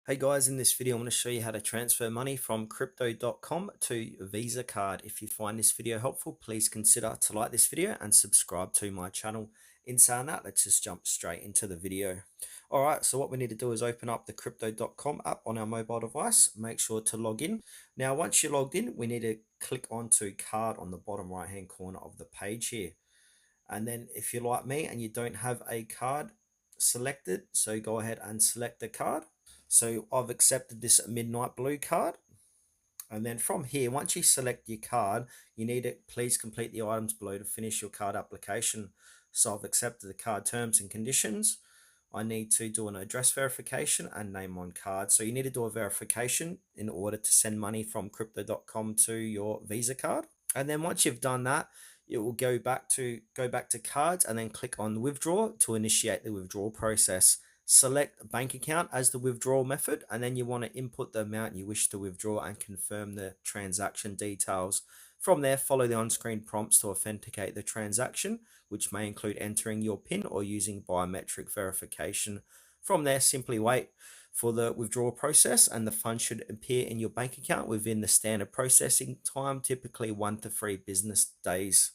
Hey guys, in this video I'm going to show you how to transfer money from crypto.com to Visa card. If you find this video helpful, please consider to like this video and subscribe to my channel. In saying that, let's just jump straight into the video. Alright, so what we need to do is open up the crypto.com app on our mobile device. Make sure to log in. Now once you're logged in, we need to click onto card on the bottom right hand corner of the page here. And then if you're like me and you don't have a card selected, so go ahead and select the card. So I've accepted this midnight blue card. And then from here, once you select your card, you need to please complete the items below to finish your card application. So I've accepted the card terms and conditions. I need to do an address verification and name on card. So you need to do a verification in order to send money from crypto.com to your Visa card. And then once you've done that, it will go back to cards and then click on withdraw to initiate the withdrawal process. Select bank account as the withdrawal method, and then you want to input the amount you wish to withdraw and confirm the transaction details. From there, follow the on-screen prompts to authenticate the transaction, which may include entering your PIN or using biometric verification. From there, simply wait for the withdrawal process and the funds should appear in your bank account within the standard processing time, typically 1 to 3 business days.